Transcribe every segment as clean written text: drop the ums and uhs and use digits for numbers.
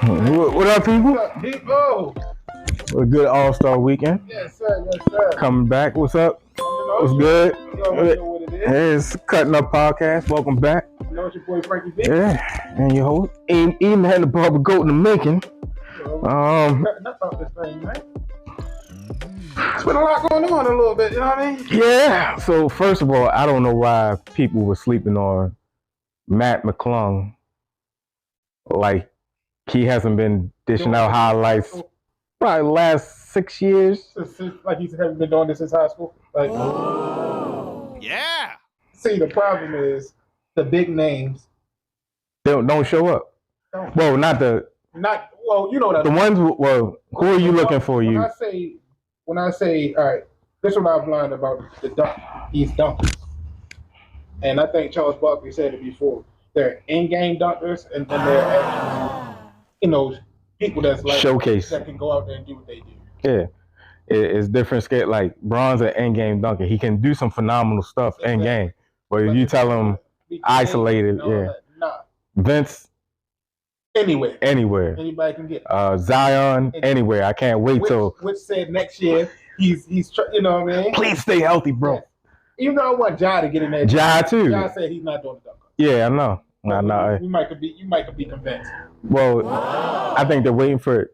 What up, people? What's up, people? A good All-Star weekend. Yes, sir. Yes, sir. Coming back. What's up? What's good? You already know what it is. It's Cutting Up Podcast. Welcome back. You know it's your boy Frankie B. Yeah, and your host, even had the barber goat in the making. Cutting up out this thing, man. It's been a lot going on a little bit, you know what I mean? Yeah. So first of all, I don't know why people were sleeping on Matt McClung. Like he hasn't been dishing out highlights probably the last 6 years. Like he hasn't been doing this since high school. Like, yeah. See, the problem is the big names Don't show up. don't. Well, you know that the ones. Well, who are you looking for? When I say, all right, this is what I've learned about these dunkers. And I think Charles Barkley said it before. They're in-game dunkers, and then they're actually, people that's like showcase that can go out there and do what they do. Yeah, it's different scale. Like Bron's an in-game dunker. He can do some phenomenal stuff in-game, but if you tell him isolated, nah. Vince, anywhere, anybody can get Zion, anywhere. I can't wait till. Which said next year he's you know what I mean? Please stay healthy, bro. Yes. Even though I want Ja to get in there. Ja too. Ja said he's not doing the dunker. Yeah, I know. You might be convinced. Well, I think they're waiting for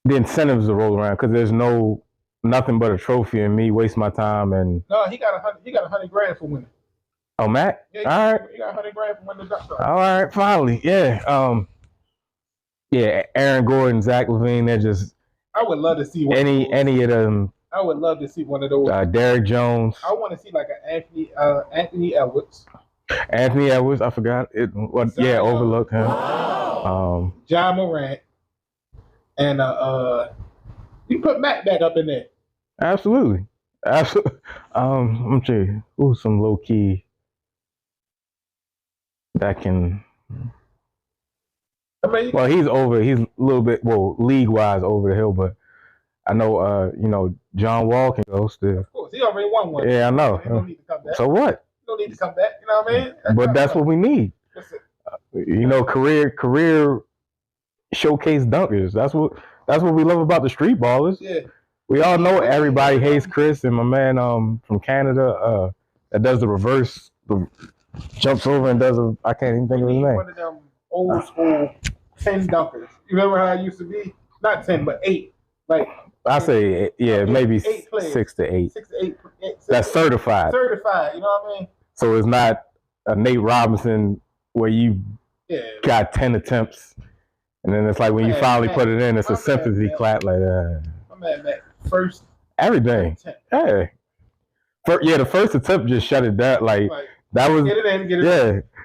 the incentives to roll around because there's nothing but a trophy and me waste my time and. No, he got $100,000 for winning. Oh, Matt? Yeah, all right. He got $100,000 for winning the dunker. All right, finally, yeah. Yeah, Aaron Gordon, Zach LaVine, they're just. I would love to see any of them. I would love to see one of those. Derrick Jones. I want to see like an Anthony Edwards. Anthony Edwards, I forgot it. Overlooked him. Ja Morant, and you put Matt back up in there. Absolutely. I'm sure who's some low key that can. I mean, well, he's a little bit league wise over the hill, but I know John Wall can go still. Of course, he already won one. Yeah, I know. He don't need to come back. So what? Don't need to come back. You know what I mean? But that's what we need. Career showcase dunkers. That's what we love about the street ballers. Yeah. We all know everybody hates Chris and my man from Canada that does the reverse, jumps over and does I can't even think of his name. One of them old school 10 dunkers. You remember how it used to be? Not 10, but 8. Like I say maybe 6 to 8. 6 to 8. That's certified. Certified. You know what I mean? So it's not a Nate Robinson where you got 10 attempts, and then it's like when you finally put it in, it's a sympathy clap like that. My man, Matt, first everything. Hey, the first attempt just shut it down. Like that was get it in.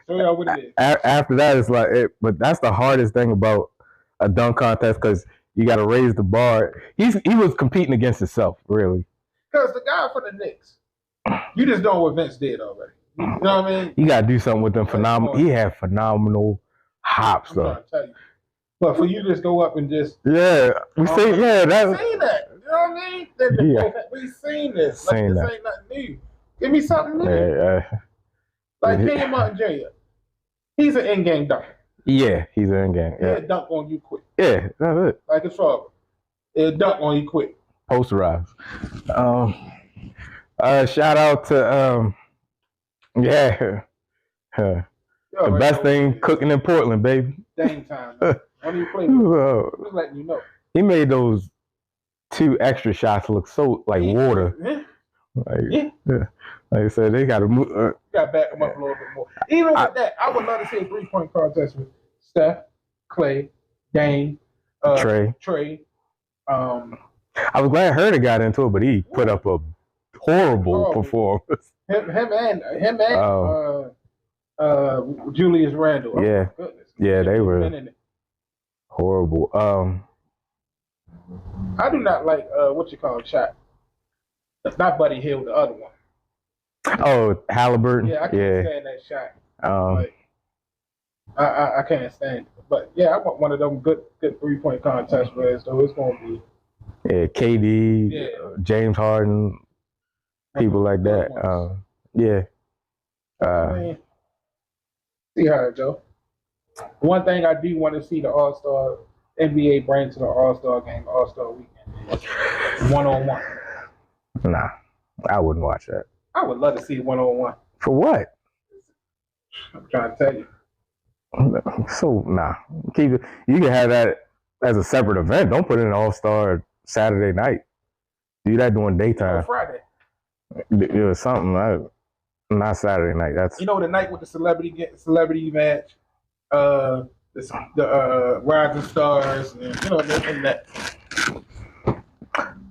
Show y'all what it is. After that, it's like but that's the hardest thing about a dunk contest because you got to raise the bar. He was competing against himself, really. Because the guy from the Knicks, you just know what Vince did already. You know what I mean? You got to do something with them. Phenomenal. He had phenomenal hops, though. I'm trying to tell you. But for you to just go up and just we seen we've seen that. You know what I mean? We've seen this. Like this ain't nothing new. Give me something new. Like Kenny Martin Jr. He's an in-game dunker. Yeah, he's an in-game. Yeah. He'll dunk on you quick. Yeah, that's it. Like it's trouble. He'll dunk on you quick. Posterize. Shout out to the best thing cooking in Portland, baby. Dang time. Man. When do you play with just letting you know. He made those 2 extra shots look so like water. Yeah. Like I said, they got to move. You got to back them up a little bit more. Even with that, I would love to see a 3-point contest with Steph, Clay, Dame, Trey. I was glad Herder got into it, but he put up a horrible performance. Him and Julius Randle. Oh, yeah, goodness. Yeah, they were horrible. I do not like shot. Not Buddy Hield, the other one. Oh, Halliburton. Yeah, I can't stand that shot. I can't stand it. But yeah, I want one of them good 3-point contest players. So it's gonna be KD, James Harden, people like that. See how it go. One thing I do want to see the All-Star NBA bring to the All-Star game, All-Star weekend, is one-on-one. Nah, I wouldn't watch that. I would love to see one-on-one. For what? I'm trying to tell you. So nah, keep it. You can have that as a separate event. Don't put it in All-Star Saturday night. Do that during daytime. Friday. It was something. Not Saturday night. That's the night with the celebrity match, the Rising Stars, and and that.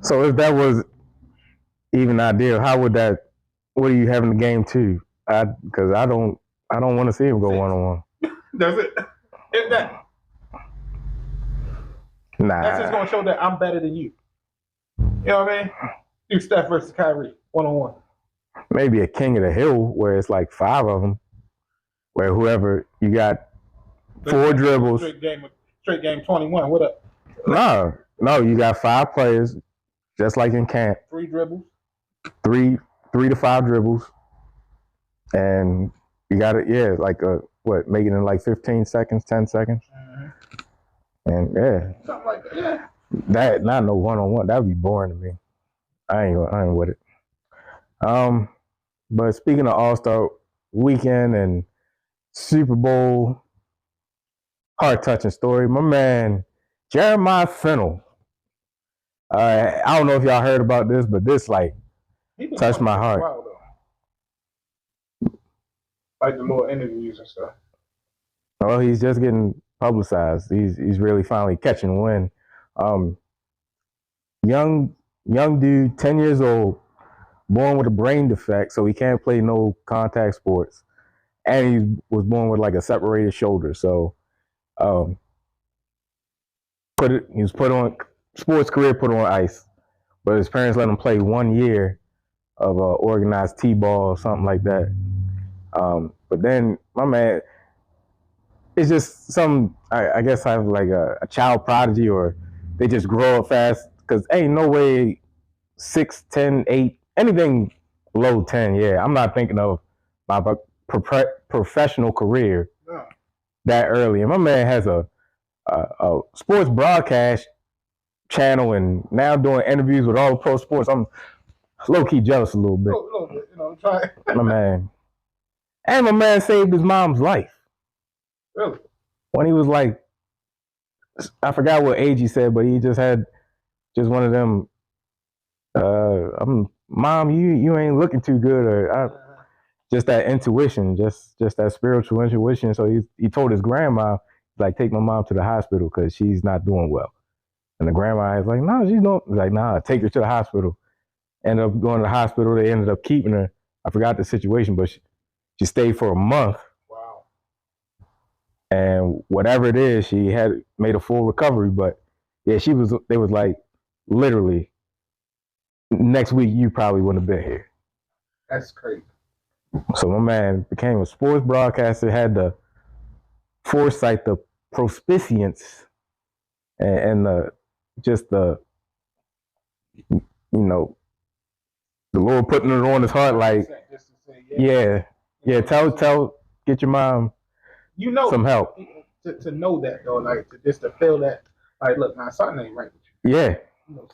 So if that was even ideal, how would that? What are you having the game to? Because I don't want to see him go 1-on-1. Does it? If that. Nah. That's just gonna show that I'm better than you. You know what I mean? Do Steph versus Kyrie 1-on-1. Maybe a King of the Hill where it's like 5 of them, where whoever you got 4 dribbles. Straight game 21. What up? No, you got 5 players, just like in camp. 3 dribbles. 3 to 5 dribbles, and you got it. Yeah, like make it in like 15 seconds, 10 seconds, and something like that. Yeah. That not no 1-on-1. That'd be boring to me. I ain't with it. But speaking of All-Star Weekend and Super Bowl, heart-touching story. My man Jeremiah Fennell. I don't know if y'all heard about this, but this touched my heart. Like the little interviews and stuff. Well, he's just getting publicized. He's really finally catching wind. Young dude, 10 years old, born with a brain defect, so he can't play no contact sports. And he was born with like a separated shoulder. So he was put on sports career put on ice. But his parents let him play 1 year of organized T-ball or something like that. But then my man, it's just I guess I have like a child prodigy, or they just grow up fast, because ain't no way 6, 10, 8, anything below 10, I'm not thinking of my professional career that early. And my man has a sports broadcast channel and now doing interviews with all the pro sports. I'm low-key jealous a little bit. Try. My man. And my man saved his mom's life. Really? When he was like, I forgot what age he said, but he just had one of them, Mom, you ain't looking too good, or just that intuition, just that spiritual intuition. So he told his grandma, like, take my mom to the hospital because she's not doing well. And the grandma is like, no, she's not. Like, nah, take her to the hospital. Ended up going to the hospital. They ended up keeping her. I forgot the situation, but she stayed for a month. Wow. And whatever it is, she had made a full recovery. But yeah, they was like, literally, next week you probably wouldn't have been here. That's crazy. So my man became a sports broadcaster, had the foresight, the proficience, and the Lord putting it on his heart, like, tell, get your mom some help. To know that, though, like, just to feel that, like, look, now, something ain't right with you. Yeah.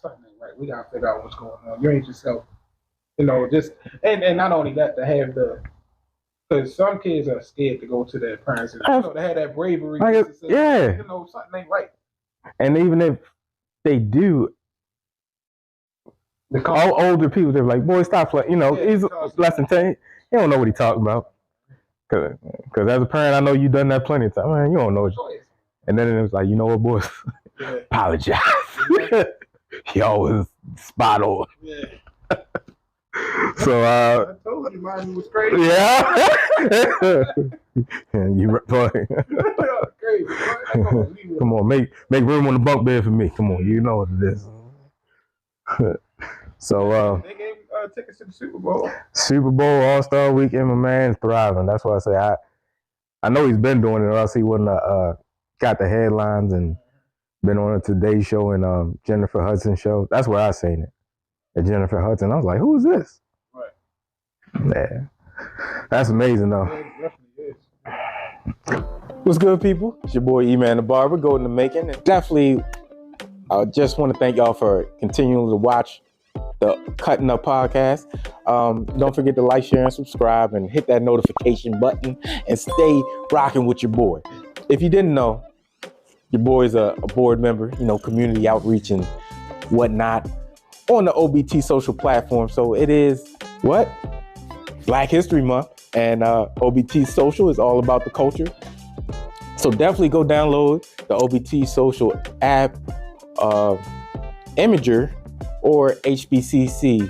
Something ain't right. We got to figure out what's going on. You ain't yourself. Just, and not only that, to have because some kids are scared to go to their parents. And, they have that bravery. To say, something ain't right. And even if they do, all older people, they're like, boy, stop playing. He's less than 10. You don't know what he's talking about. Because as a parent, I know you've done that plenty of times. Man, you don't know. And then it was like, you know what, boys? Apologize. Y'all was spot on. Yeah. So, I told you mine was crazy. Yeah. And you crazy. Come on, make room on the bunk bed for me. Come on, you know what it is. So they gave tickets to the Super Bowl. Super Bowl, All-Star Weekend, my man's thriving. That's why I say I know he's been doing it, or else he wouldn't got the headlines and been on a Today Show and Jennifer Hudson show. That's where I seen it. At Jennifer Hudson. I was like, who is this? Right. Yeah. That's amazing though. It definitely is. What's good, people? It's your boy E-Man the Barber, go in the making. And definitely, I just want to thank y'all for continuing to watch the Cutting Up podcast. Don't forget to like, share, and subscribe, and hit that notification button, and stay rocking with your boy. If you didn't know, your boy is a board member, community outreach and whatnot on the OBT social platform. So it is Black History Month, and OBT social is all about the culture. So definitely go download the OBT social app, Imager, or HBCC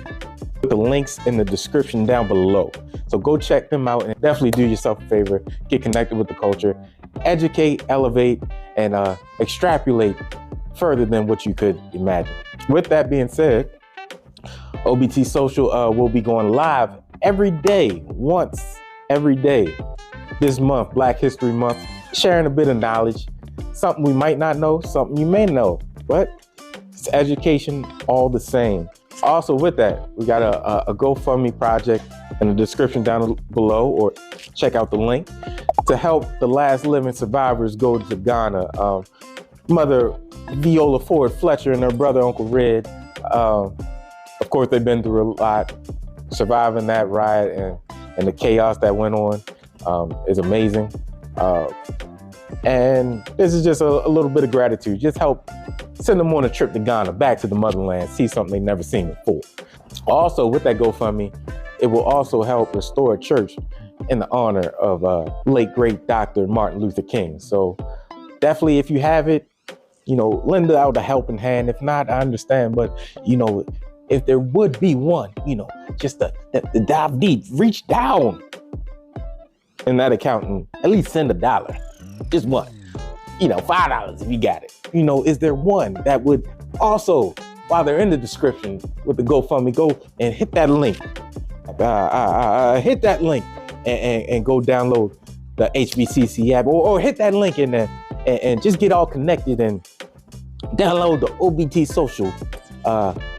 with the links in the description down below. So go check them out and definitely do yourself a favor. Get connected with the culture, educate, elevate, and extrapolate further than what you could imagine. With that being said, OBT social will be going live every day, once every day this month, Black History Month, sharing a bit of knowledge, something we might not know, something you may know, but it's education all the same. Also with that, we got a GoFundMe project in the description down below, or check out the link to help the last living survivors go to Ghana. Mother Viola Ford Fletcher and her brother Uncle Red, of course they've been through a lot. Surviving that riot and the chaos that went on is amazing. And this is just a little bit of gratitude. Just help send them on a trip to Ghana, back to the motherland, see something they've never seen before. Also, with that GoFundMe, it will also help restore a church in the honor of late great Dr. Martin Luther King. So definitely, if you have it, lend out a helping hand. If not, I understand. But, if there would be one, just to dive deep, reach down in that account and at least send $1. Just one. $5 if you got it. Is there one that would also, while they're in the description with the GoFundMe, go and hit that link. Hit that link and go download the HBCC app, or hit that link and just get all connected and download the OBT social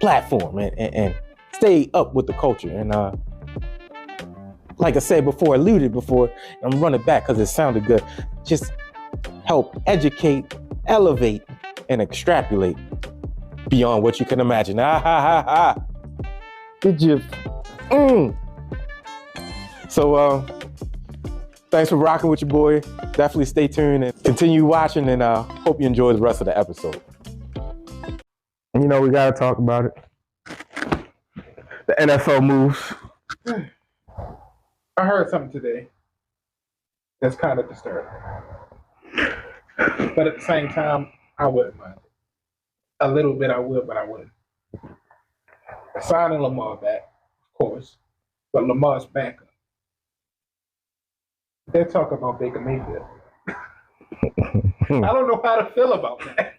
platform and stay up with the culture. And like I said before, alluded before, I'm running back because it sounded good. Just help educate, elevate, and extrapolate beyond what you can imagine. Did you? So thanks for rocking with your boy. Definitely stay tuned and continue watching, and hope you enjoy the rest of the episode. We gotta talk about it. The NFL moves. I heard something today that's kind of disturbing. But at the same time, I wouldn't mind it. A little bit I would, but I wouldn't. Signing Lamar back, of course, but Lamar's backup. They're talking about Baker Mayfield. I don't know how to feel about that.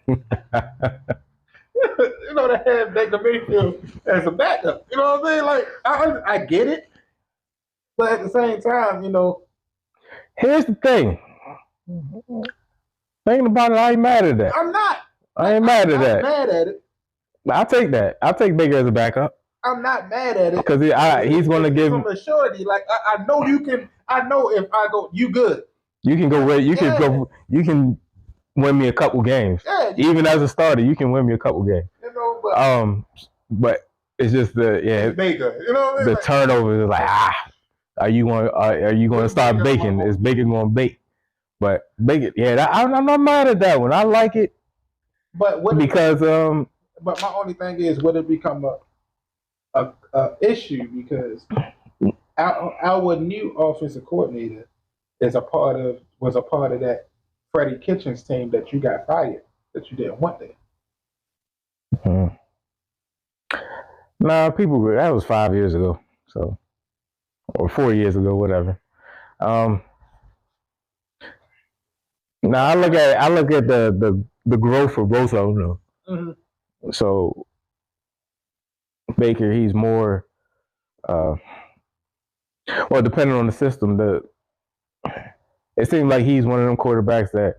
They had Baker Mayfield as a backup. You know what I mean? Like, I get it. But at the same time, Here's the thing. Thinking about it, I ain't mad at that. I'm not. I ain't mad at that. I'm mad at it. I'll take that. I'll take Baker as a backup. I'm not mad at it. Because he's going to give some assurity. Like, I know you can. I know if I go, you good. You can go. You can go. You can win me a couple games. Yeah, even as a starter, you can win me a couple games. But it's just Baker. The turnovers is like, are you going to start baking? Is Baker going to bake? But Baker, I'm not mad at that one. I like it. But but my only thing is, would it become a issue because our new offensive coordinator was a part of that Freddie Kitchens team that you got fired, that you didn't want there. Mm-hmm. Nah, that was 5 years ago, or 4 years ago, whatever. Now I look at the growth of both of them though. Mm-hmm. So Baker, he's more depending on the system, it seems like he's one of them quarterbacks that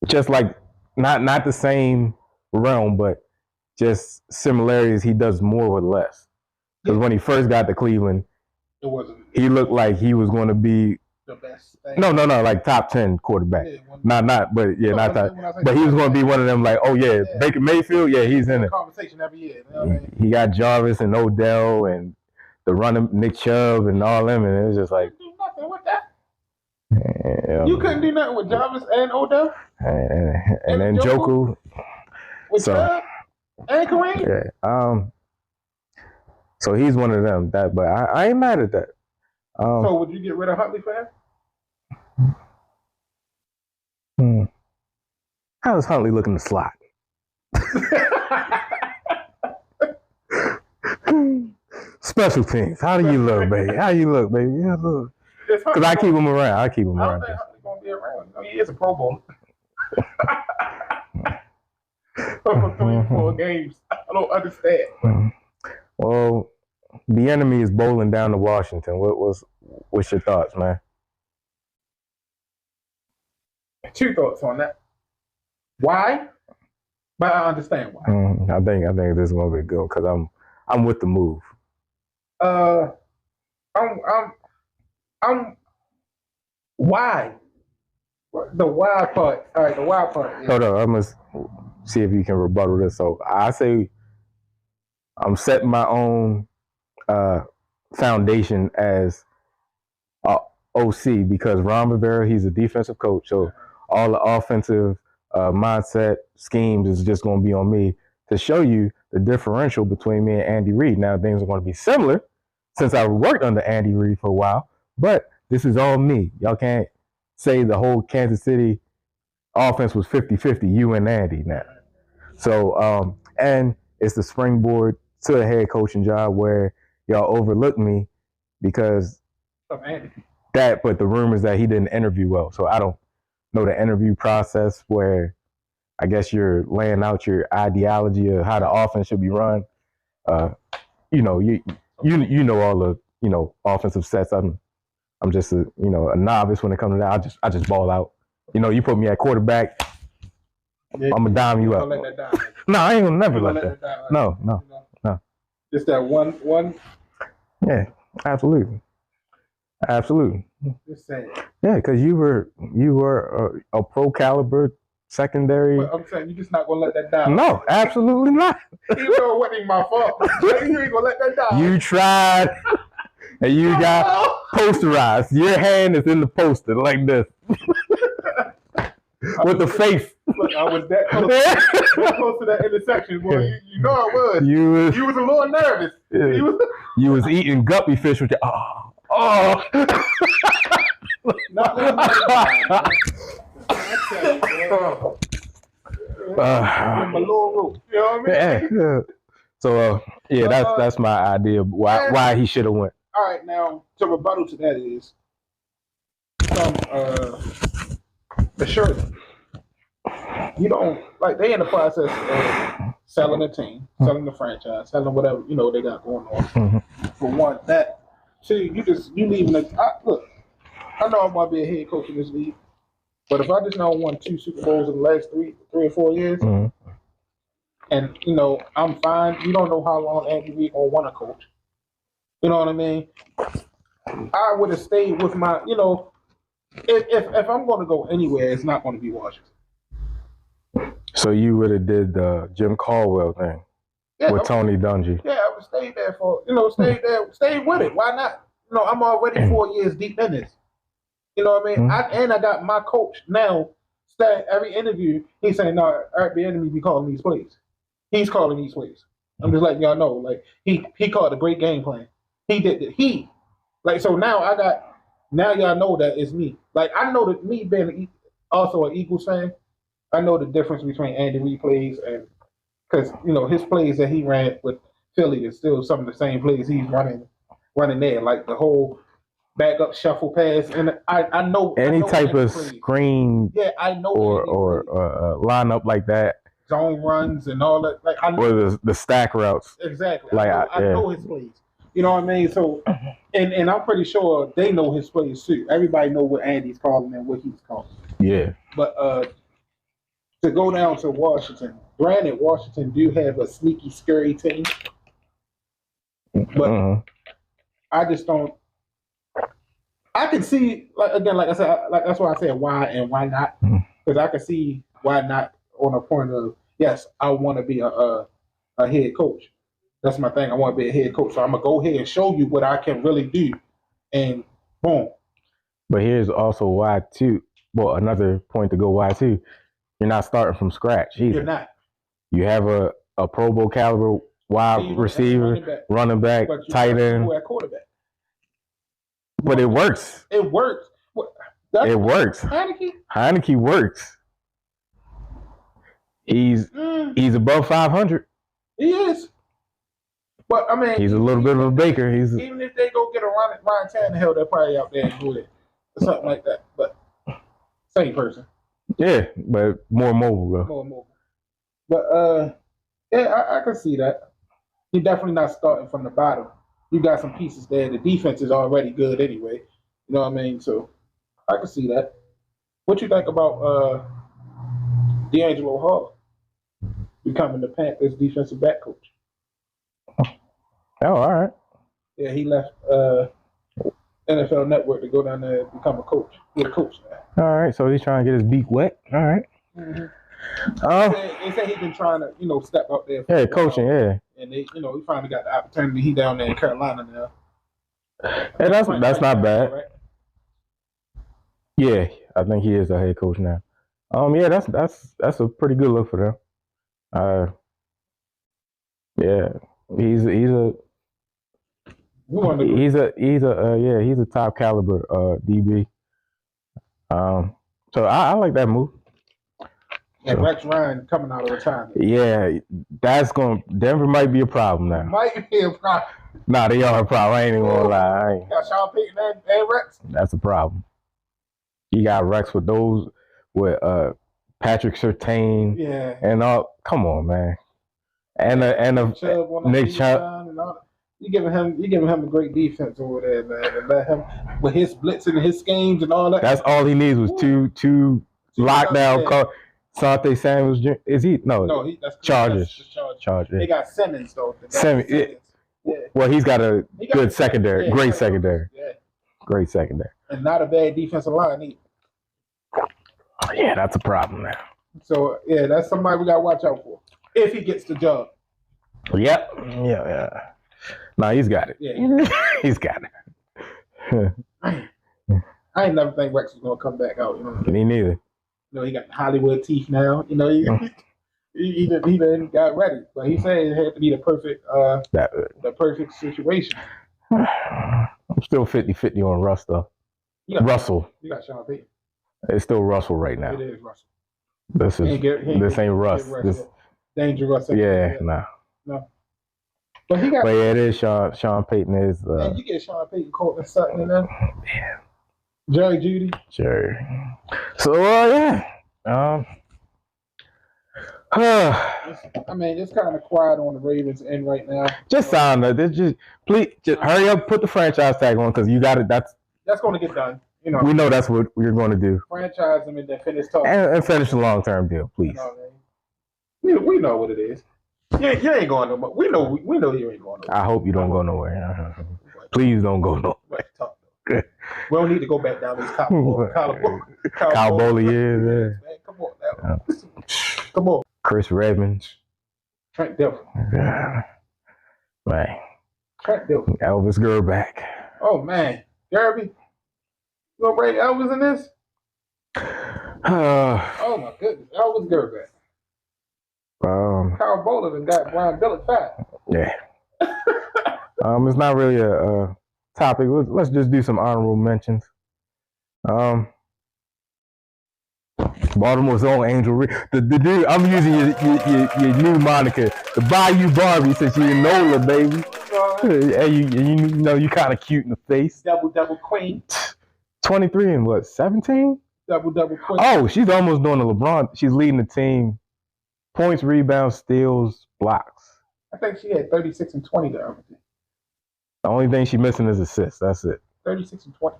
just like not the same realm, but just similarities. He does more with less. Because when he first got to Cleveland, he looked like he was going to be the best thing. No, like top 10 quarterback. Yeah, not, but yeah, not top. But he was going to be one of them. Like, oh yeah, Baker Mayfield, yeah, he's in it. Conversation every year. You know what I mean? He got Jarvis and Odell and the running Nick Chubb and all them, and it was just like. You couldn't do nothing with that. Yeah, you couldn't do nothing with Jarvis and Odell. And then Joku. With Chubb and Kareem. Yeah. So he's one of them. But I ain't mad at that. So would you get rid of Huntley for him? How does Huntley look in the slot? Special teams. How do you look, baby? How you look, baby? Yeah, look. Because I keep him around. I keep him around. I don't think Huntley's gonna be around. No, he is a Pro Bowl. For 3-4 games, I don't understand. Well, the enemy is bowling down to Washington. What's your thoughts, man? 2 thoughts on that. Why? But I understand why. I think this is gonna be good because I'm with the move. I'm why? The why part. All right, the why part. Yeah. Hold on, I must see if you can rebuttal this. So I say I'm setting my own foundation as OC because Ron Rivera, he's a defensive coach, so all the offensive mindset schemes is just going to be on me to show you the differential between me and Andy Reid. Now things are going to be similar since I worked under Andy Reid for a while, but this is all me. Y'all can't say the whole Kansas City offense was 50-50, you and Andy now. So, and it's the springboard to a head coaching job where y'all overlooked me because that, but the rumors that he didn't interview well. So I don't know the interview process where I guess you're laying out your ideology of how the offense should be run. You know all the offensive sets. I'm just a novice when it comes to that. I just ball out. You put me at quarterback, I'm gonna dime you up. No, I ain't gonna never let that. No. Just that one. Yeah, absolutely. Just saying. Yeah, because you were a pro caliber secondary. But I'm saying you're just not gonna let that die. No, absolutely not. Even though it wasn't my fault, you ain't gonna let that die. You tried, and you got posterized. Your hand is in the poster like this. With the face. Look, I was that close to that intersection, boy. You know I was. You was a little nervous. Yeah. You was eating guppy fish with your Not my little rope. You know what I mean? Yeah. So that's my idea why he should have went. All right, now to rebuttal to that is some assurance. You don't they in the process of selling the team, selling the franchise, selling whatever they got going on. For one, that. See, you leaving it. Look, I know I'm gonna be a head coach in this league, but if I just now won 2 Super Bowls in the last 3 or 4 years, and I'm fine. You don't know how long Andy Reid gonna want to coach. You know what I mean? I would have stayed with my. If I'm gonna go anywhere, it's not gonna be Washington. So you would have did the Jim Caldwell thing with Tony Dungy. Yeah, I would stay there for stay with it. Why not? I'm already 4 years deep in this. You know what I mean? I got my coach now. Every interview, he's saying, "No, Eric Bieniemy be calling these plays. He's calling these plays." I'm just letting y'all know, he called a great game plan. He did it. So now now y'all know that it's me. I know that me being also an Eagles fan, I know the difference between Andy Reid plays and because his plays that he ran with Philly is still some of the same plays he's running there, like the whole back up shuffle pass. And I know any type of screen, I know, or line up like that, zone runs and all that. I know, or the stack routes. Exactly. I know his plays. You know what I mean? So, and I'm pretty sure they know his plays too. Everybody know what Andy's calling and what he's calling. Yeah. But to go down to Washington, granted, Washington do have a sneaky, scary team, but I just don't. I can see, like I said, like that's why I said why and why not, because I can see why not on a point of yes, I want to be a head coach. That's my thing. I want to be a head coach, so I'm gonna go ahead and show you what I can really do, and boom. But here's also why too. Well, another point to go why too. You're not starting from scratch either. You're not. You have a Pro Bowl caliber wide receiver, running back, tight end, at quarterback. But it works. It works. It works. Heineke works. He's above 500. He is. But I mean, he's a little bit of a baker. Even if they go get a Ryan Tannehill, they're probably out there and do it or something like that. But same person. Yeah, but more mobile though. More mobile. But yeah, I can see that. You're definitely not starting from the bottom. You got some pieces there. The defense is already good anyway. You know what I mean? So I can see that. What you think about D'Angelo Hall becoming the Panthers defensive back coach? Oh, all right. Yeah, he left NFL Network to go down there and become a coach. He's a coach now. All right, so he's trying to get his beak wet. All right. They say he's been trying to, step up there. Yeah, coaching, yeah. And he finally got the opportunity. He down there in Carolina now. Yeah, that's not bad. Right? Yeah, I think he is a head coach now. Yeah, that's a pretty good look for them. Yeah, he's a top caliber DB. So I like that move. And Rex Ryan coming out of retirement. Yeah, Denver might be a problem now. Might be a problem. Nah, they are a problem. I ain't even gonna lie. Got Sean Payton and Rex. That's a problem. You got Rex with Patrick Surtain. Yeah. And all. Come on, man. And Nick Chubb. You giving him a great defense over there, man. And let him with his blitzing and his schemes and all that. That's all he needs was two lockdown calls. Sante Samuels, is he? No, that's Chargers. Chargers. They got Simmons though. Yeah. Well, he's got a good secondary, great secondary, great secondary, and not a bad defensive line either. Yeah, that's a problem now. So yeah, that's somebody we gotta watch out for if he gets the job. Yep. Yeah. No, he's got it. Yeah, he's got it. I ain't never think Rex was gonna come back out. Me neither. He got Hollywood teeth now. He done got ready, but he said it had to be the perfect situation. I'm still 50-50 on Russ though. Russell. You got Sean Payton. It's still Russell right now. It is Russell. This ain't Russ. This dangerous. Yeah, nah. No. But yeah, it is Sean Payton is. And you get Sean Payton, Courtland Sutton in there. Yeah. Jerry Judy. Jerry. So yeah. I mean, it's kind of quiet on the Ravens end right now. Just please hurry up, put the franchise tag on because you got it. That's going to get done. We know that's what you're going to do. Franchise them and then finish talking. And finish the long-term deal, please. We know what it is. You ain't going nowhere. We know you ain't going nowhere. I hope you don't go nowhere. Please don't go nowhere. We don't need to go back down these Cowboy years. Come on now. Come on. Chris Redmond. Trent Dilfer. Man. Trent Dilfer. Elvis Gerback. Oh man. Derby. You gonna bring Elvis in this? Oh my goodness. Elvis Gerback. Carl Bowler and got Brian Billick fat. Yeah. It's not really a topic. Let's just do some honorable mentions. Baltimore's own Angel Reese. The dude, I'm using your new moniker, the Bayou Barbie, since you're Nola, baby. And you kind of cute in the face. Double queen. 23 and what, 17? Double queen. Oh, she's almost doing the LeBron. She's leading the team. Points, rebounds, steals, blocks. I think she had 36 and 20 there. The only thing she's missing is assists. That's it. 36 and 20.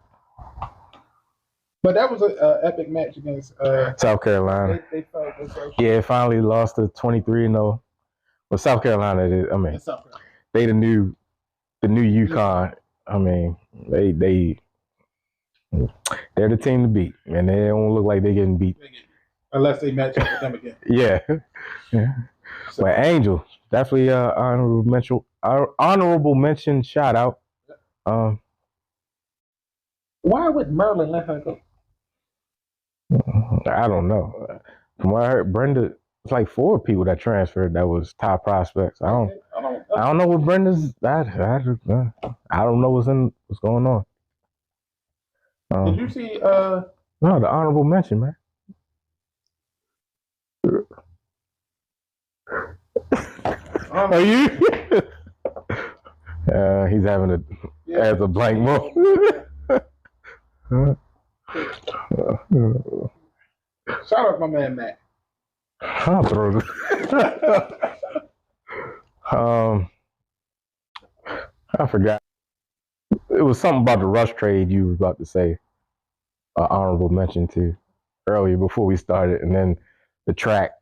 But that was an epic match against South Carolina. They yeah, finally lost to 23-0. Well, South Carolina, they the new UConn. I mean, they They're the team to beat, and they don't look like they're getting beat. Unless they match up with them again. Yeah. So, But Angel, definitely honorable mention shout out. why would Merlin let her go? I don't know. From what I heard, Brenda, it's like 4 people that transferred that was top prospects. I don't know what Brenda's. I don't know what's going on. Did you see? No, the honorable mention, man. Are you? He's having as a blank moment. Shout out my man Matt. I'll throw it. I forgot. It was something about the Rush trade you were about to say. Honorable mention to earlier before we started, and then the track.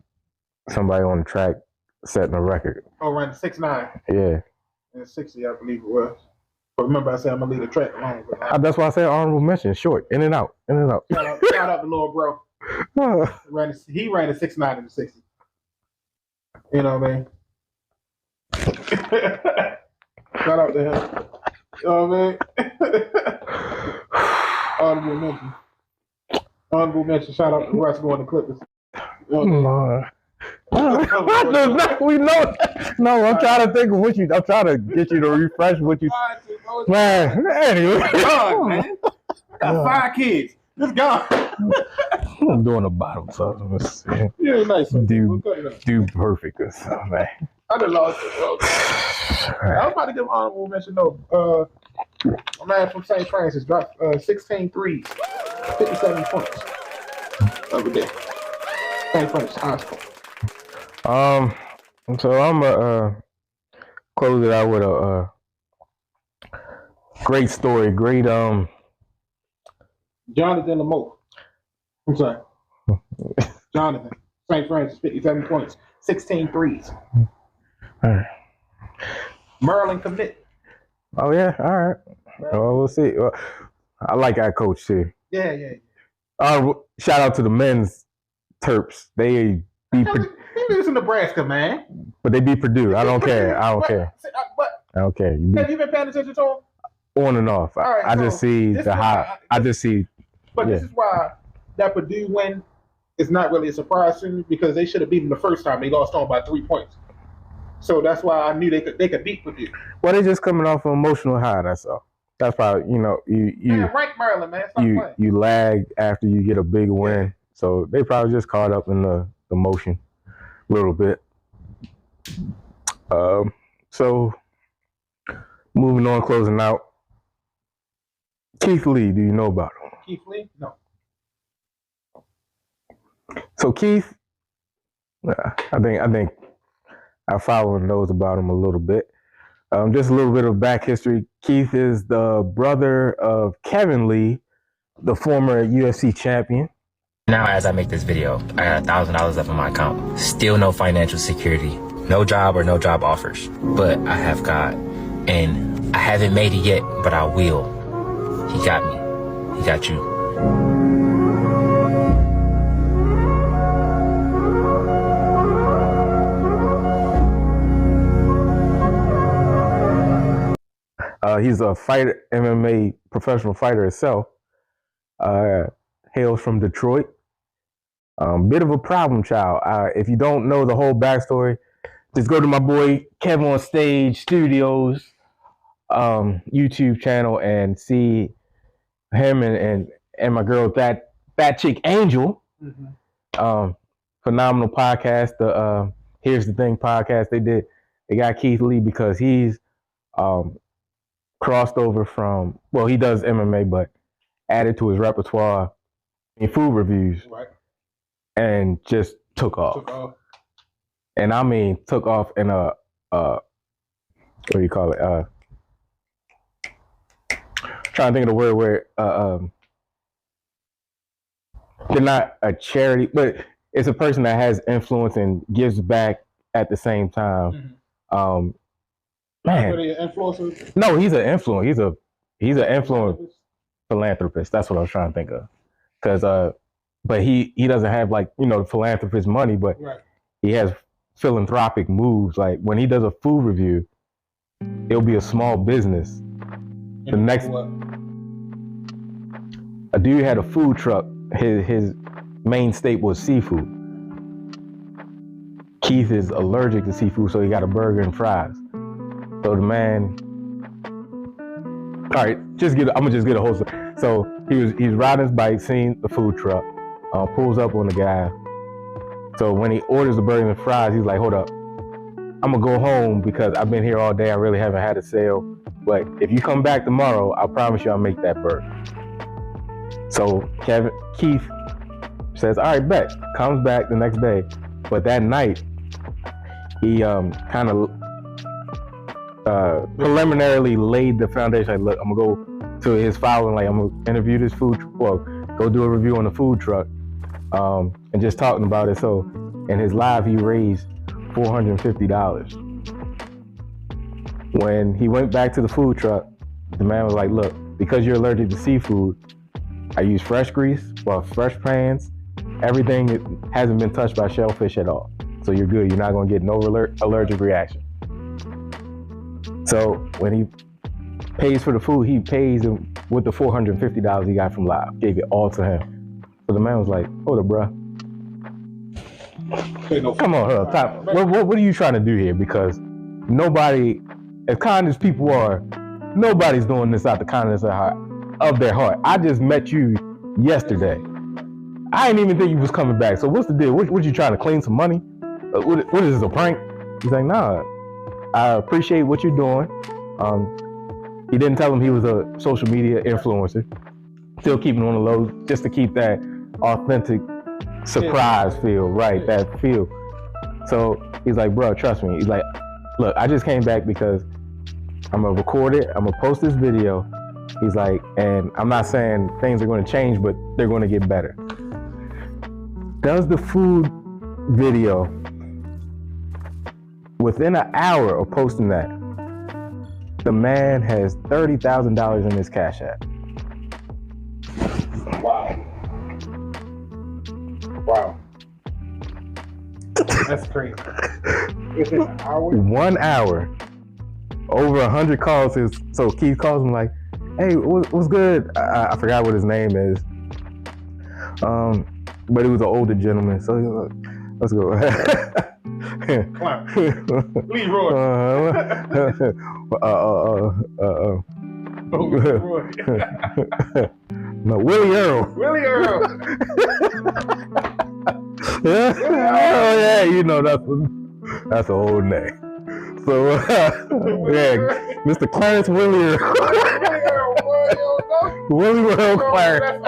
Somebody on the track setting a record. Oh, ran 6'9". Yeah. And 60, I believe it was. But remember, I said I'm gonna leave the track alone. That's why I said honorable mention. Short, in and out, in and out. Shout out to little bro. He ran a 6'9" in the 60. You know what I mean? Shout out to him. You know what I mean? Honorable mention. Shout out to Russ going to Clippers. You know we know. No, I'm trying to think of what you. I'm trying to get you to refresh what you. Man, anyway. Man. Got 5 kids. It's gone. I'm doing the bottom, so let's see. Yeah, nice. Do perfect or something, man. I done lost it. I was about to give an honorable mention though. A man from St. Francis dropped 16 threes, 57 points over there. St. Francis High School. So I'm gonna close it out with a great story. Great Jonathan Lamoe. I'm sorry. Jonathan. St. Francis, 57 points, 16 threes. All right. Merlin commit. Oh yeah, all right. Well, we'll see. I like our coach too. Yeah. Shout out to the men's Terps. They beat He lives in Nebraska, man. But they beat Purdue. I don't care. I don't care. I don't care. Have you been paying attention to them? On and off. Right, I just see the high. This is why that Purdue win is not really a surprise to me, because they should have beaten the first time. They lost on by 3 points. So that's why I knew they could beat Purdue. Well, they're just coming off an emotional high. That's all. That's probably you rank Maryland, man. You lag after you get a big win, so they probably just caught up in the motion a little bit. So moving on, closing out. Keith Lee, do you know about him? Keith Lee? No. So Keith, I think our following knows about him a little bit. Just a little bit of back history. Keith is the brother of Kevin Lee, the former UFC champion. Now, as I make this video, I got $1,000 left in my account. Still no financial security, no job or no job offers. But I have God, and I haven't made it yet, but I will. He got me. He got you. He's a fighter, MMA professional fighter himself. Hails from Detroit. Bit of a problem child. If you don't know the whole backstory, just go to my boy Kevin on Stage Studios YouTube channel and see him and my girl that chick Angel. Mm-hmm. Phenomenal podcast. The Here's the Thing podcast they got Keith Lee because he's crossed over from, well, he does MMA, but added to his repertoire in food reviews, right? And just took off. And I mean, took off in a what do you call it? Trying to think of the word where they're not a charity, but it's a person that has influence and gives back at the same time. Mm-hmm. Man, no, he's an influencer. He's an influencer. philanthropist. That's what I was trying to think of. Because but he doesn't have like, you know, philanthropist money, but Right. he has philanthropic moves. Like when he does a food review, it'll be a small business. The next a dude had a food truck. His main staple was seafood. Keith is allergic to seafood, so he got a burger and fries. So the man, all right, I'm gonna just get a whole story. So he's riding his bike, seeing the food truck, pulls up on the guy. So when he orders the burger and fries, he's like, hold up, I'm gonna go home because I've been here all day. I really haven't had a sale. But if you come back tomorrow, I promise you I'll make that burger. So Keith says, all right, bet. Comes back the next day. But that night, he kind of preliminarily laid the foundation. Like, look, I'm gonna go to his following. Like, I'm gonna interview this go do a review on the food truck, and just talking about it. So in his live, he raised $450. When he went back to the food truck, the man was like, look, because you're allergic to seafood, I use fresh grease, fresh pans, everything that hasn't been touched by shellfish at all. So you're good. You're not going to get no allergic reaction. So when he pays for the food, he pays him with the $450 he got from Live. Gave it all to him. So the man was like, hold up, bruh. Come on, hold up. What are you trying to do here? Because nobody, as kind as people are, nobody's doing this out the kindness of their heart. I just met you yesterday. I didn't even think you was coming back. So what's the deal? What you trying to clean some money? What is this, a prank? He's like, nah, I appreciate what you're doing. He didn't tell him he was a social media influencer. Still keeping on the low just to keep that authentic surprise feel, right? That feel. So he's like, bro, trust me. He's like, look, I just came back because I'm gonna record it. I'm gonna post this video. He's like, and I'm not saying things are gonna change, but they're gonna get better. Does the food video within an hour of posting that, the man has $30,000 in his Cash App. Wow. That's crazy. Within an hour? 1 hour. Over 100 calls. So Keith calls him like, hey, what's good? I forgot what his name is. But he was an older gentleman. So he's like, let's go. Leroy. No, Willie Earl. Willie Earl. Yeah. Oh yeah, you know that's an old name. So yeah, Mr. Clarence Willie Earl. Willie Earl Clarence.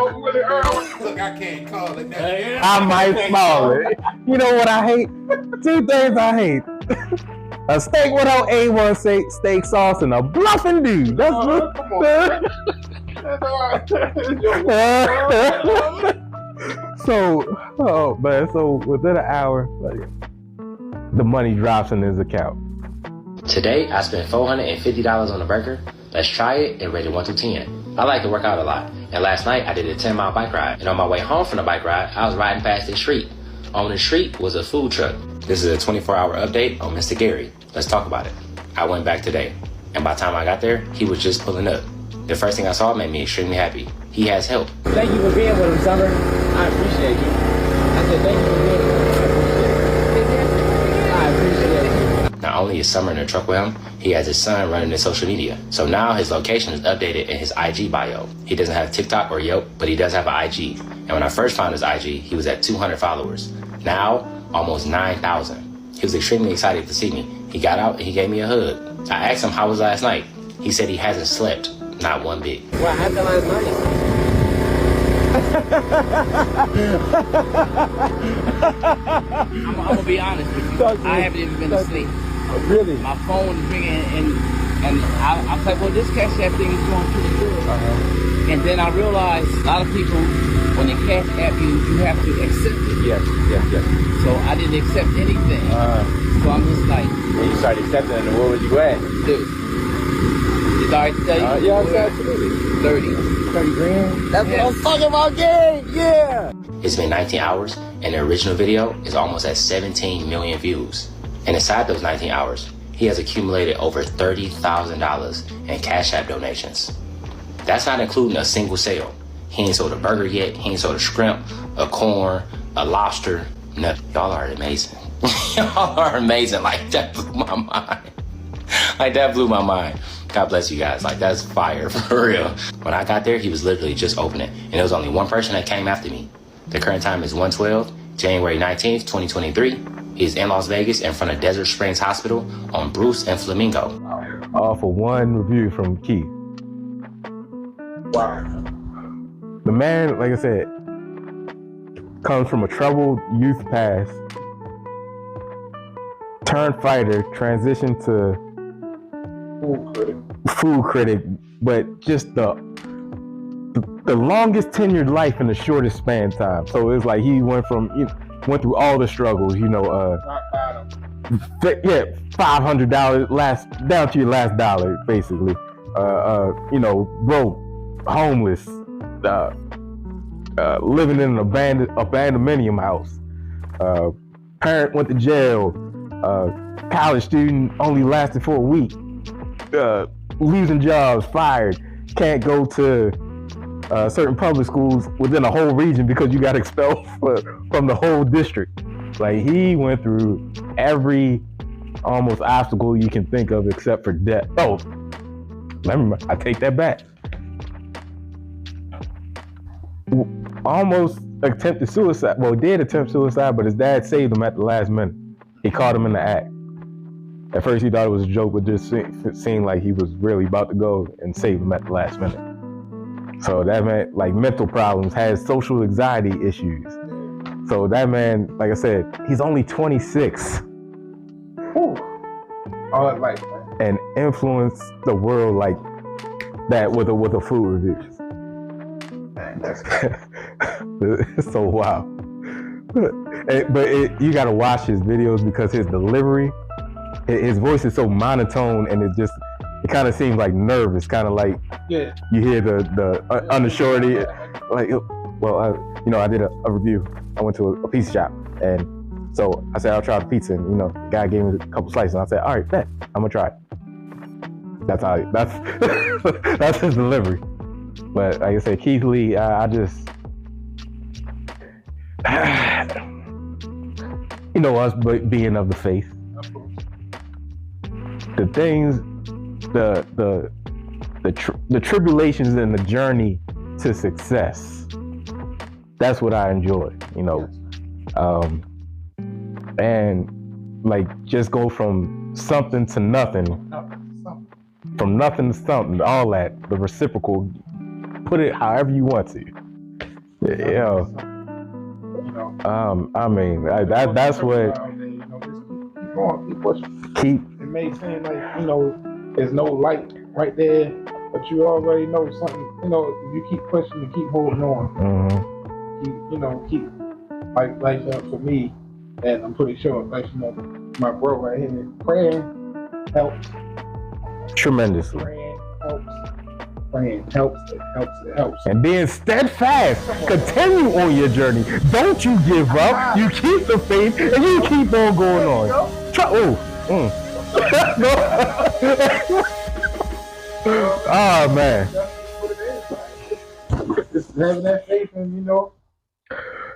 Look, I can't call it that. I might smile it. You know what I hate? Two things I hate. A steak without A1 steak sauce and a bluffing dude. That's So, oh man, so within an hour, like, the money drops in his account. Today, I spent $450 on a burger. Let's try it and rate it 1 through 10. I like to work out a lot, and last night I did a 10-mile bike ride, and on my way home from the bike ride, I was riding past a street. On the street was a food truck. This is a 24-hour update on Mr. Gary. Let's talk about it. I went back today, and by the time I got there, he was just pulling up. The first thing I saw made me extremely happy. He has help. Thank you for being with him, Summer. I appreciate you. I said thank you for being with him. I appreciate you. Not only is Summer in the truck with him, he has his son running his social media. So now his location is updated in his IG bio. He doesn't have TikTok or Yelp, but he does have an IG. And when I first found his IG, he was at 200 followers. Now, almost 9,000. He was extremely excited to see me. He got out and he gave me a hug. I asked him how was last night. He said he hasn't slept, not one bit. What happened last night? I'm gonna be honest with you. I haven't even been asleep. Really? My phone is ringing, and I'm like, well, this Cash App thing is going pretty good. And then I realized a lot of people, when they Cash App you, you have to accept it. Yes. So I didn't accept anything. So I'm just like, When you started accepting it, where was you at? dude, Sorry to tell you. Yeah, absolutely. 30 grand. That's what I'm talking about, gang. Yeah. It's been 19 hours, and the original video is almost at 17 million views. And inside those 19 hours, he has accumulated over $30,000 in Cash App donations. That's not including a single sale. He ain't sold a burger yet. He ain't sold a shrimp, a corn, a lobster. Nothing. Y'all are amazing. Y'all are amazing. Like, that blew my mind. Like, that blew my mind. God bless you guys. Like, that's fire, for real. When I got there, he was literally just opening. And there was only one person that came after me. The current time is 1:12, January 19th, 2023. He's in Las Vegas in front of Desert Springs Hospital on Bruce and Flamingo. All for one review from Keith. Wow. The man, like I said, comes from a troubled youth past, turned fighter, transitioned to food critic, but just the longest tenured life in the shortest span of time. So it's like he went through all the struggles, $500 down to your last dollar, basically. Broke, homeless, living in an abandoned house. Parent went to jail. College student only lasted for a week. Losing jobs, fired. Can't go to certain public schools within a whole region because you got expelled from the whole district. Like, he went through every almost obstacle you can think of except for death. Oh, I take that back. Almost attempted suicide. Well, did attempt suicide, but his dad saved him at the last minute. He caught him in the act. At first he thought it was a joke, but just seemed like he was really about to go, and saved him at the last minute. So that man, like, mental problems, has social anxiety issues. So that man, like I said, he's only 26. All that life, man. And influenced the world like that with a food reviews. Man, that's It's so wild. But you gotta watch his videos because his delivery, his voice is so monotone, and it kind of seems like nervous, kind of like you hear the undershorty. Like, I did a review. I went to a pizza shop, and so I said I'll try the pizza, and the guy gave me a couple slices, and I said, all right, bet, I'm gonna try it. That's that's his delivery. But like I said, Keith Lee, I just us being of the faith, the things, the tribulations and the journey to success. That's what I enjoy, and like, just go from something to nothing, from nothing to something, all that, the reciprocal, put it however you want to. That's what. Keep pushing. Keep. It may seem like, there's no light right there, but you already know something. You keep pushing and keep holding on. Mm-hmm. Keep like for me, and I'm pretty sure, like, my bro right here, praying helps Tremendously. Praying helps. It helps. And being steadfast, continue on your journey. Don't you give up. You keep the faith, and you keep on going on. Oh man. That's what it is. Just having that faith, and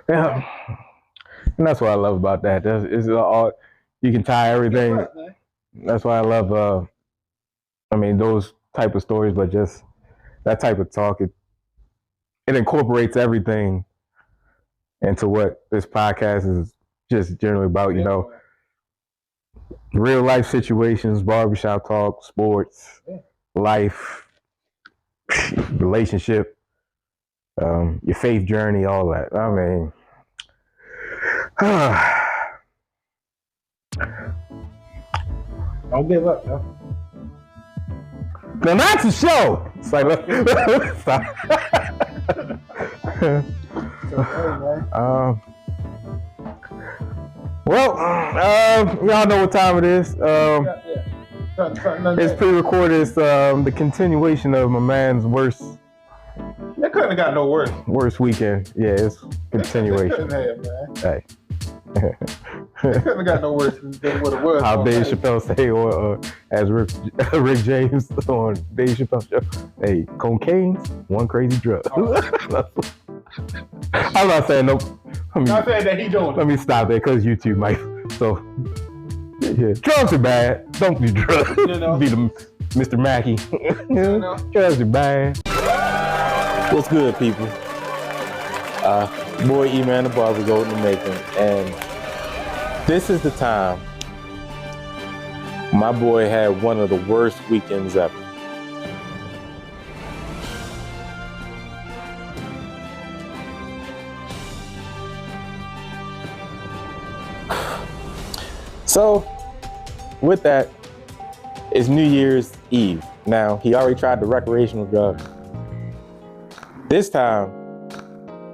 Yeah. And that's what I love about that. It's all, you can tie everything. That's why I love those type of stories, but just that type of talk, it incorporates everything into what this podcast is just generally about, real life situations, barbershop talk, sports, life, relationship, your faith journey, all that. Don't give up, though. Now that's a show. It's like, stop. Y'all know what time it is. It's pre-recorded. It's the continuation of my man's worst. It couldn't have got no worse. Worst weekend. Yeah, it's continuation. It couldn't have, man. Hey. It couldn't have got no worse than what it was. How Dave Chappelle say, or as Rick James on Dave Chappelle show, hey, cocaine's one crazy drug. I'm not saying no. Not saying that he doing. Let me stop there because YouTube might. So, yeah, drugs are bad. Don't do drugs. You know? Be the Mr. Mackey. You know? Drugs are bad. What's good, people? Boy E-Man the Barber go in the making, and this is the time my boy had one of the worst weekends ever. So, with that, it's New Year's Eve. Now, he already tried the recreational drug. This time,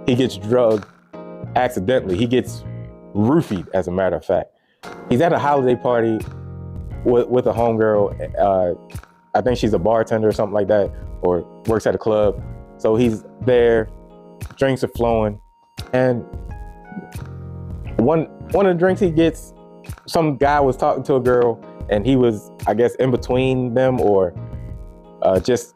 he gets drugged accidentally. He gets roofied, as a matter of fact. He's at a holiday party with a homegirl. I think she's a bartender or something like that, or works at a club. So he's there, drinks are flowing, and one of the drinks he gets, some guy was talking to a girl, and he was, I guess, in between them, or just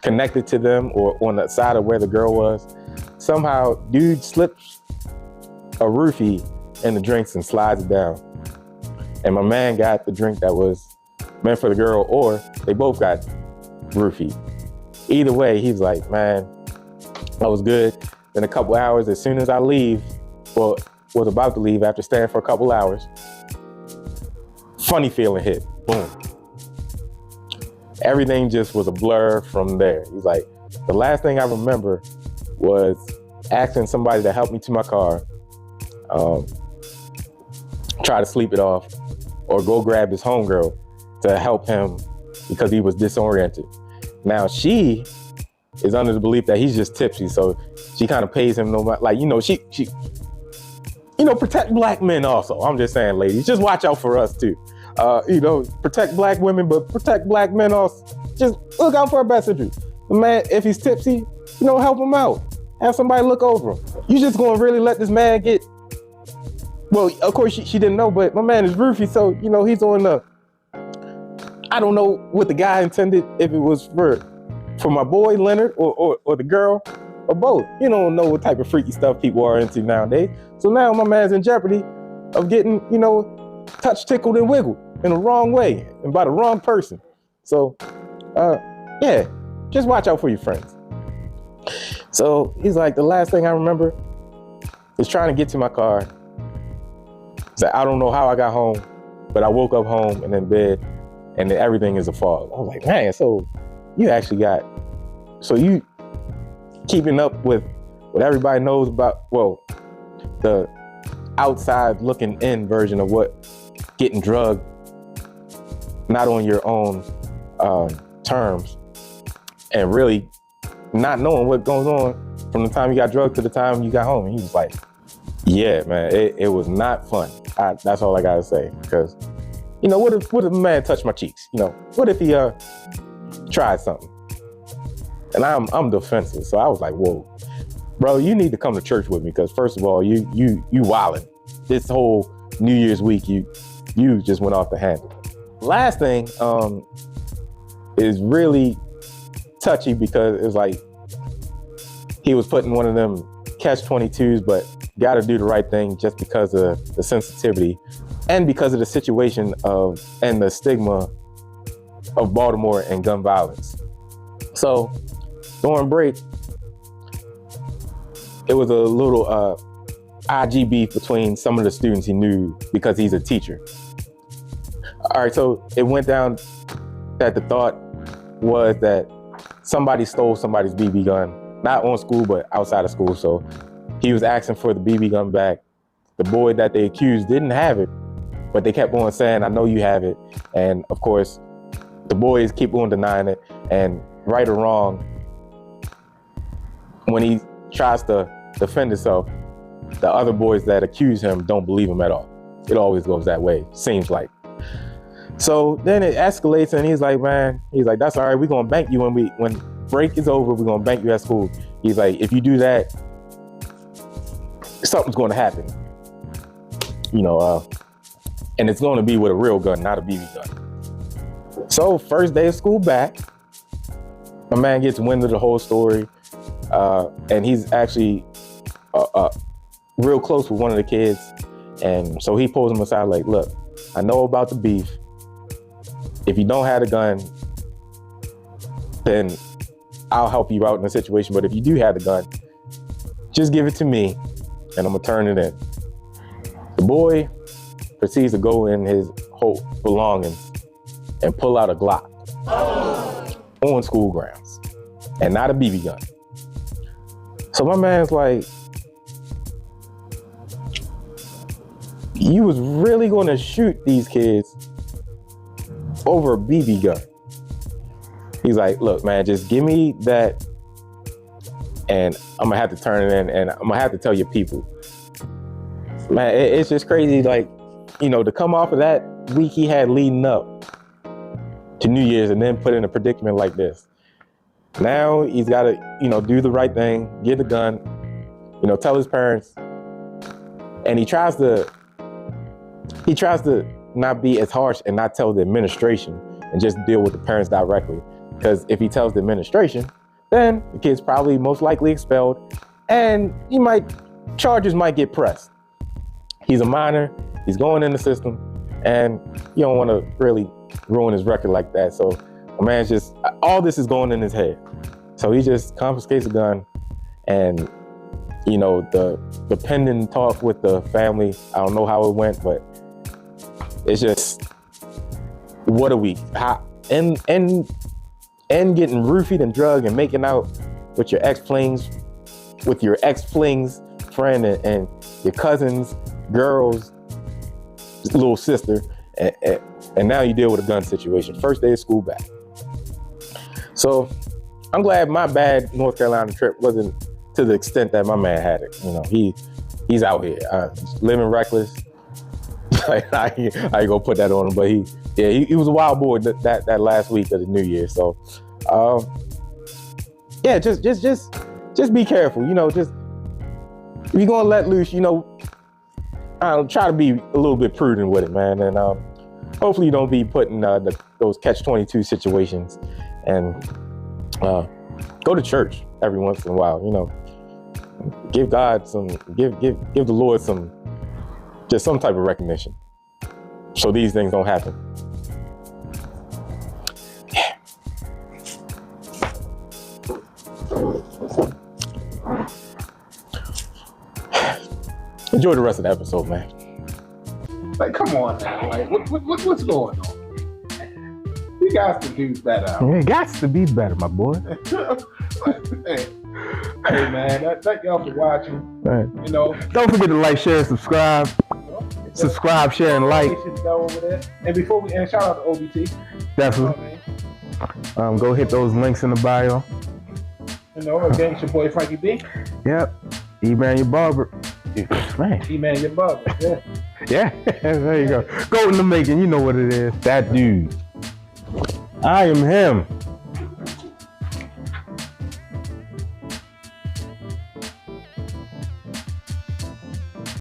connected to them, or on the side of where the girl was. Somehow, dude slips a roofie in the drinks and slides it down. And my man got the drink that was meant for the girl, or they both got roofied. Either way, he's like, man, I was good. In a couple hours, as soon as I leave, well, was about to leave after staying for a couple hours, funny feeling hit, boom. Everything just was a blur from there. He's like, the last thing I remember was asking somebody to help me to my car, try to sleep it off, or go grab his homegirl to help him because he was disoriented. Now she is under the belief that he's just tipsy, so she kind of pays him no matter, like, she protect black men also. I'm just saying, ladies, just watch out for us too. Protect black women, but protect black men also. Just look out for our best interest. The man, if he's tipsy, help him out. Have somebody look over him. You just gonna really let this man get, well, of course she didn't know, but my man is roofie, so, he's on the, I don't know what the guy intended, if it was for my boy Leonard or the girl, or both. You don't know what type of freaky stuff people are into nowadays. So now my man's in jeopardy of getting, touched, tickled, and wiggled in the wrong way and by the wrong person. So, yeah, just watch out for your friends. So he's like, the last thing I remember is trying to get to my car. He's like, I don't know how I got home, but I woke up home and in bed, and then everything is a fog. I was like, man, so you actually so you keeping up with what everybody knows about, well, the outside looking in version of what getting drugged, not on your own terms, and really not knowing what goes on from the time you got drugged to the time you got home. And he was like, yeah, man, it was not fun. That's all I gotta say. Because, what if a man touched my cheeks? What if he tried something? And I'm defensive, so I was like, whoa, bro, you need to come to church with me, because first of all, you wildin'. This whole New Year's week, you just went off the handle. Last thing is really touchy, because it's like he was putting one of them catch-22s, but got to do the right thing just because of the sensitivity and because of the situation and the stigma of Baltimore and gun violence. So during break, it was a little IG beef between some of the students he knew because he's a teacher. All right, so it went down that the thought was that somebody stole somebody's BB gun, not on school, but outside of school. So he was asking for the BB gun back. The boy that they accused didn't have it, but they kept on saying, I know you have it. And of course, the boys keep on denying it. And right or wrong, when he tries to defend himself, the other boys that accuse him don't believe him at all. It always goes that way, seems like. So then it escalates, and he's like, that's all right. We're gonna bank you when break is over. We're gonna bank you at school. He's like, if you do that, something's gonna happen. And it's gonna be with a real gun, not a BB gun. So first day of school back, my man gets wind of the whole story, and he's actually real close with one of the kids, and so he pulls him aside like, look, I know about the beef. If you don't have a gun, then I'll help you out in the situation. But if you do have the gun, just give it to me and I'm gonna turn it in. The boy proceeds to go in his whole belongings and pull out a Glock on school grounds and not a BB gun. So my man's like, you was really gonna shoot these kids over a BB gun? He's like, look, man, just give me that and I'm gonna have to turn it in and I'm gonna have to tell your people. Man, it's just crazy, like, to come off of that week he had leading up to New Year's and then put in a predicament like this. Now he's gotta, do the right thing, get the gun, tell his parents, and he tries to not be as harsh and not tell the administration and just deal with the parents directly. Because if he tells the administration, then the kid's probably most likely expelled and charges might get pressed. He's a minor, he's going in the system, and you don't want to really ruin his record like that. So my man's just, all this is going in his head. So he just confiscates the gun, and the pending talk with the family, I don't know how it went, but it's just, what a week. And getting roofied and drugged and making out with your ex-flings friend and your cousin's girl's little sister, and now you deal with a gun situation. First day of school back. So I'm glad my bad North Carolina trip wasn't to the extent that my man had it. He's out here living reckless. I ain't gonna put that on him, but he was a wild boy that last week of the New Year. So just be careful. Just if you're gonna let loose, try to be a little bit prudent with it, man. And hopefully you don't be put in those catch-22 situations. And go to church every once in a while. Give God give the Lord some type of recognition, so these things don't happen. Yeah. Enjoy the rest of the episode, man. Like, come on now. Like, what's going on? You guys can do better. It got to be better, my boy. Hey man, thank y'all for watching. Right. Don't forget to like, share, subscribe. Subscribe, share, and like. And before we end, shout out to OBT. Definitely. Go hit those links in the bio. Again, it's your boy Frankie B. Yep. E-Man your barber. Man. E-Man your barber. Yeah. Yeah. There you go. Go in the making. You know what it is. That dude. I am him.